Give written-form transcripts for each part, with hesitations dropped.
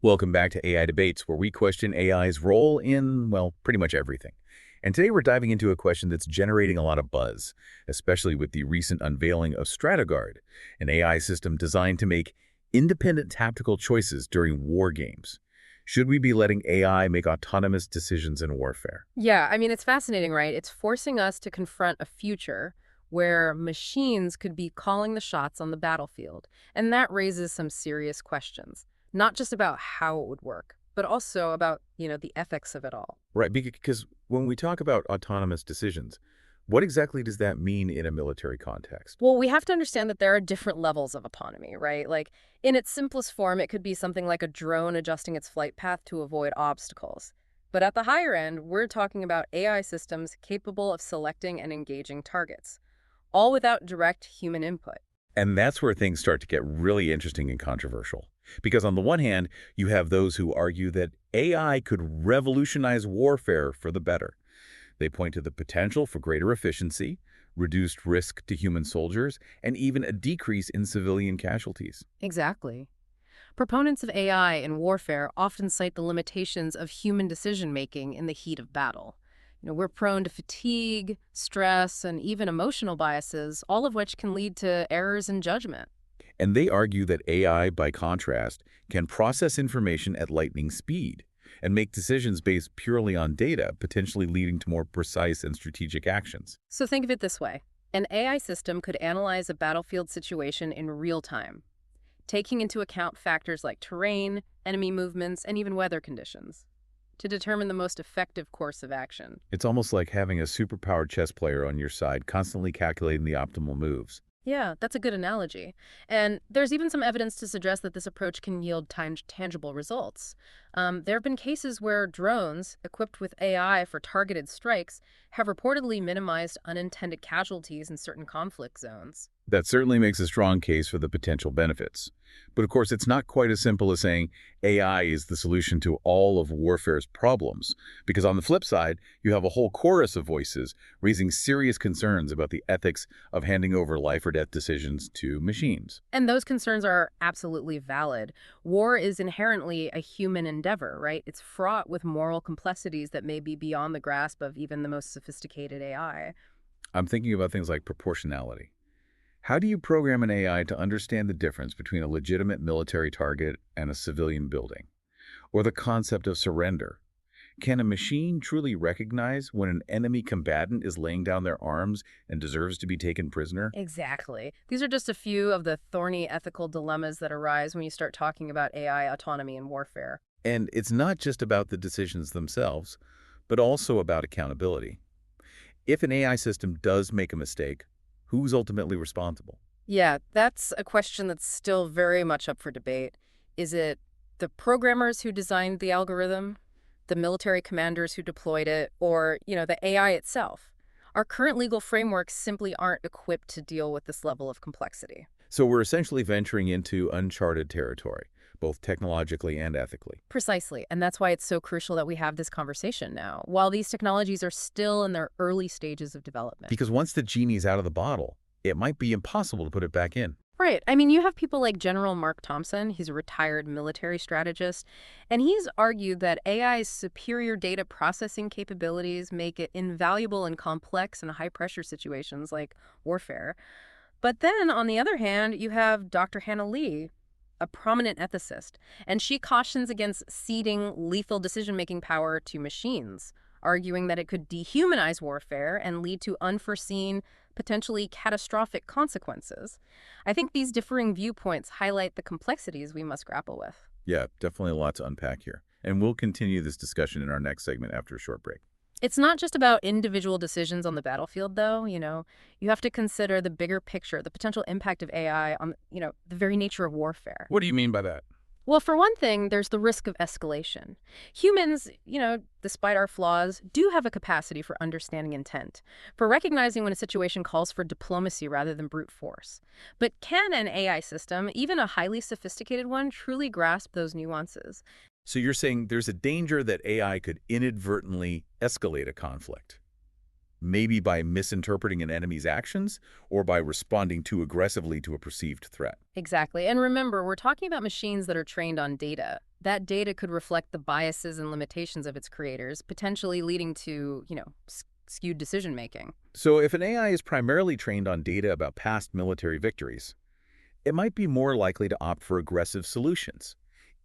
Welcome back to AI Debates, where we question AI's role in, well, pretty much everything. And today we're diving into a question that's generating a lot of buzz, especially with the recent unveiling of StratoGuard, an AI system designed to make independent tactical choices during war games. Should we be letting AI make autonomous decisions in warfare? Yeah, I mean, it's fascinating, right? It's forcing us to confront a future where machines could be calling the shots on the battlefield. And that raises some serious questions, not just about how it would work, but also about, the ethics of it all. Right, because when we talk about autonomous decisions, what exactly does that mean in a military context? Well, we have to understand that there are different levels of autonomy, right? Like, in its simplest form, it could be something like a drone adjusting its flight path to avoid obstacles. But at the higher end, we're talking about AI systems capable of selecting and engaging targets, all without direct human input. And that's where things start to get really interesting and controversial. Because on the one hand, you have those who argue that AI could revolutionize warfare for the better. They point to the potential for greater efficiency, reduced risk to human soldiers, and even a decrease in civilian casualties. Exactly. Proponents of AI in warfare often cite the limitations of human decision-making in the heat of battle. We're prone to fatigue, stress, and even emotional biases, all of which can lead to errors in judgment. And they argue that AI, by contrast, can process information at lightning speed and make decisions based purely on data, potentially leading to more precise and strategic actions. So think of it this way. An AI system could analyze a battlefield situation in real time, taking into account factors like terrain, enemy movements, and even weather conditions, to determine the most effective course of action. It's almost like having a superpowered chess player on your side, constantly calculating the optimal moves. Yeah, that's a good analogy. And there's even some evidence to suggest that this approach can yield tangible results. There have been cases where drones, equipped with AI for targeted strikes, have reportedly minimized unintended casualties in certain conflict zones. That certainly makes a strong case for the potential benefits. But of course, it's not quite as simple as saying AI is the solution to all of warfare's problems, because on the flip side, you have a whole chorus of voices raising serious concerns about the ethics of handing over life or death decisions to machines. And those concerns are absolutely valid. War is inherently a human endeavor, right? It's fraught with moral complexities that may be beyond the grasp of even the most sophisticated AI. I'm thinking about things like proportionality. How do you program an AI to understand the difference between a legitimate military target and a civilian building? Or the concept of surrender? Can a machine truly recognize when an enemy combatant is laying down their arms and deserves to be taken prisoner? Exactly. These are just a few of the thorny ethical dilemmas that arise when you start talking about AI autonomy in warfare. And it's not just about the decisions themselves, but also about accountability. If an AI system does make a mistake, who's ultimately responsible? Yeah, that's a question that's still very much up for debate. Is it the programmers who designed the algorithm, the military commanders who deployed it, or, the AI itself? Our current legal frameworks simply aren't equipped to deal with this level of complexity. So we're essentially venturing into uncharted territory, both technologically and ethically. Precisely, and that's why it's so crucial that we have this conversation now, while these technologies are still in their early stages of development. Because once the genie's out of the bottle, it might be impossible to put it back in. Right. I mean, you have people like General Mark Thompson. He's a retired military strategist, and he's argued that AI's superior data processing capabilities make it invaluable in complex and high-pressure situations like warfare. But then, on the other hand, you have Dr. Hannah Lee, a prominent ethicist, and she cautions against ceding lethal decision-making power to machines, arguing that it could dehumanize warfare and lead to unforeseen, potentially catastrophic consequences. I think these differing viewpoints highlight the complexities we must grapple with. Yeah, definitely a lot to unpack here. And we'll continue this discussion in our next segment after a short break. It's not just about individual decisions on the battlefield, though. You have to consider the bigger picture, the potential impact of AI on, the very nature of warfare. What do you mean by that? Well, for one thing, there's the risk of escalation. Humans, despite our flaws, do have a capacity for understanding intent, for recognizing when a situation calls for diplomacy rather than brute force. But can an AI system, even a highly sophisticated one, truly grasp those nuances? So you're saying there's a danger that AI could inadvertently escalate a conflict. Maybe by misinterpreting an enemy's actions or by responding too aggressively to a perceived threat. Exactly. And remember, we're talking about machines that are trained on data. That data could reflect the biases and limitations of its creators, potentially leading to, skewed decision making. So if an AI is primarily trained on data about past military victories, it might be more likely to opt for aggressive solutions,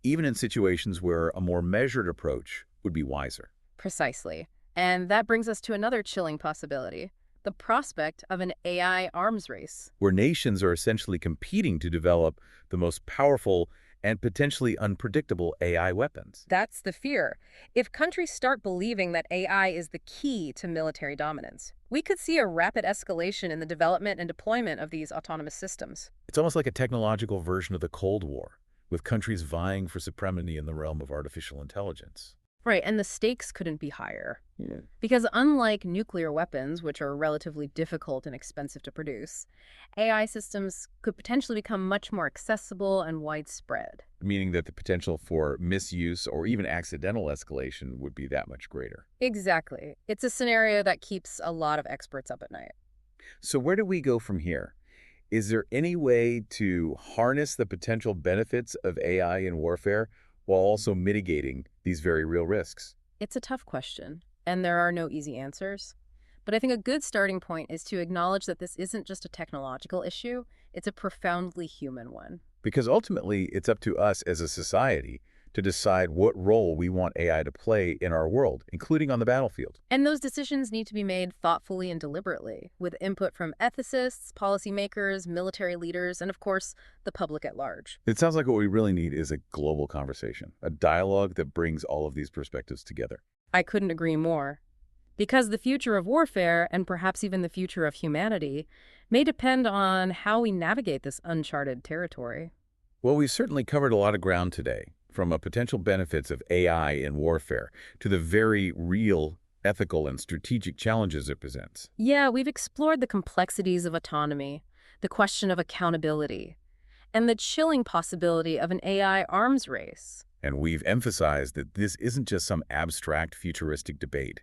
even in situations where a more measured approach would be wiser. Precisely. And that brings us to another chilling possibility, the prospect of an AI arms race. Where nations are essentially competing to develop the most powerful and potentially unpredictable AI weapons. That's the fear. If countries start believing that AI is the key to military dominance, we could see a rapid escalation in the development and deployment of these autonomous systems. It's almost like a technological version of the Cold War, with countries vying for supremacy in the realm of artificial intelligence. Right, and the stakes couldn't be higher. Yeah. Because unlike nuclear weapons, which are relatively difficult and expensive to produce, AI systems could potentially become much more accessible and widespread. Meaning that the potential for misuse or even accidental escalation would be that much greater. Exactly. It's a scenario that keeps a lot of experts up at night. So where do we go from here? Is there any way to harness the potential benefits of AI in warfare while also mitigating these very real risks? It's a tough question, and there are no easy answers. But I think a good starting point is to acknowledge that this isn't just a technological issue, it's a profoundly human one. Because ultimately, it's up to us as a society to decide what role we want AI to play in our world, including on the battlefield. And those decisions need to be made thoughtfully and deliberately, with input from ethicists, policymakers, military leaders, and of course, the public at large. It sounds like what we really need is a global conversation, a dialogue that brings all of these perspectives together. I couldn't agree more. Because the future of warfare, and perhaps even the future of humanity, may depend on how we navigate this uncharted territory. Well, we've certainly covered a lot of ground today, from potential benefits of AI in warfare to the very real ethical and strategic challenges it presents. Yeah, we've explored the complexities of autonomy, the question of accountability, and the chilling possibility of an AI arms race. And we've emphasized that this isn't just some abstract futuristic debate.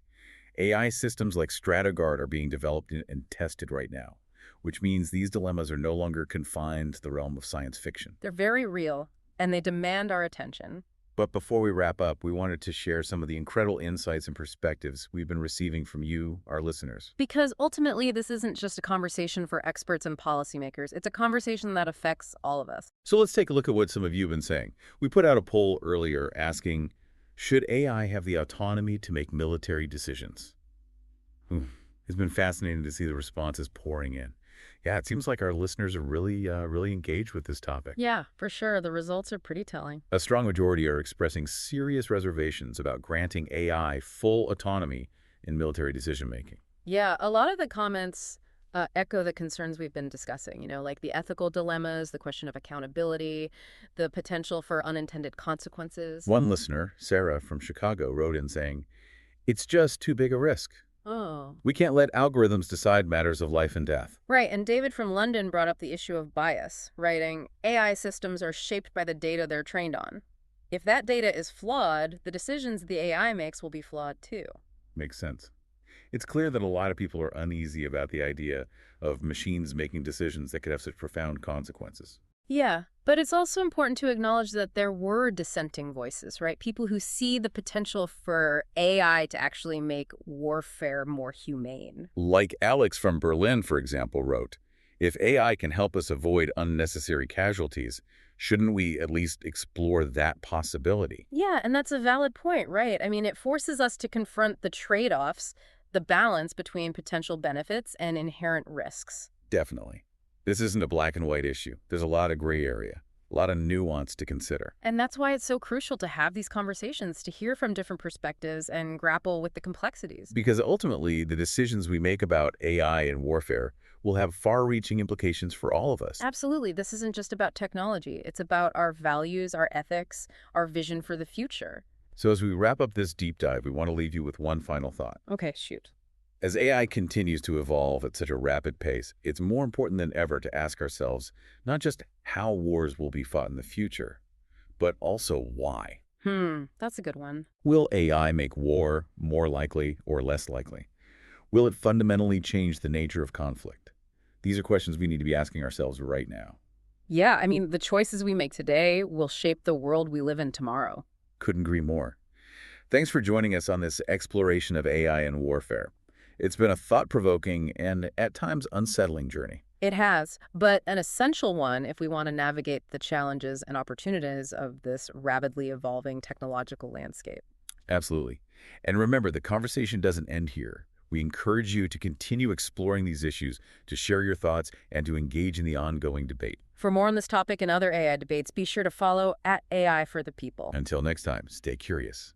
AI systems like StratoGuard are being developed and tested right now, which means these dilemmas are no longer confined to the realm of science fiction. They're very real, and they demand our attention. But before we wrap up, we wanted to share some of the incredible insights and perspectives we've been receiving from you, our listeners. Because ultimately, this isn't just a conversation for experts and policymakers. It's a conversation that affects all of us. So let's take a look at what some of you have been saying. We put out a poll earlier asking, should AI have the autonomy to make military decisions? It's been fascinating to see the responses pouring in. Yeah, it seems like our listeners are really engaged with this topic. Yeah, for sure. The results are pretty telling. A strong majority are expressing serious reservations about granting AI full autonomy in military decision-making. Yeah, a lot of the comments echo the concerns we've been discussing, like the ethical dilemmas, the question of accountability, the potential for unintended consequences. One listener, Sarah from Chicago, wrote in saying, "It's just too big a risk. Oh. We can't let algorithms decide matters of life and death." Right, and David from London brought up the issue of bias, writing, AI systems are shaped by the data they're trained on. If that data is flawed, the decisions the AI makes will be flawed too. Makes sense. It's clear that a lot of people are uneasy about the idea of machines making decisions that could have such profound consequences. Yeah, but it's also important to acknowledge that there were dissenting voices, right? People who see the potential for AI to actually make warfare more humane. Like Alex from Berlin, for example, wrote, "If AI can help us avoid unnecessary casualties, shouldn't we at least explore that possibility?" Yeah, and that's a valid point, right? I mean, it forces us to confront the trade-offs, the balance between potential benefits and inherent risks. Definitely. This isn't a black and white issue. There's a lot of gray area, a lot of nuance to consider. And that's why it's so crucial to have these conversations, to hear from different perspectives and grapple with the complexities. Because ultimately, the decisions we make about AI and warfare will have far-reaching implications for all of us. Absolutely. This isn't just about technology. It's about our values, our ethics, our vision for the future. So as we wrap up this deep dive, we want to leave you with one final thought. Okay, shoot. As AI continues to evolve at such a rapid pace, it's more important than ever to ask ourselves not just how wars will be fought in the future, but also why. That's a good one. Will AI make war more likely or less likely? Will it fundamentally change the nature of conflict? These are questions we need to be asking ourselves right now. Yeah, I mean, the choices we make today will shape the world we live in tomorrow. Couldn't agree more. Thanks for joining us on this exploration of AI and warfare. It's been a thought-provoking and, at times, unsettling journey. It has, but an essential one if we want to navigate the challenges and opportunities of this rapidly evolving technological landscape. Absolutely. And remember, the conversation doesn't end here. We encourage you to continue exploring these issues, to share your thoughts, and to engage in the ongoing debate. For more on this topic and other AI debates, be sure to follow @AI for the People. Until next time, stay curious.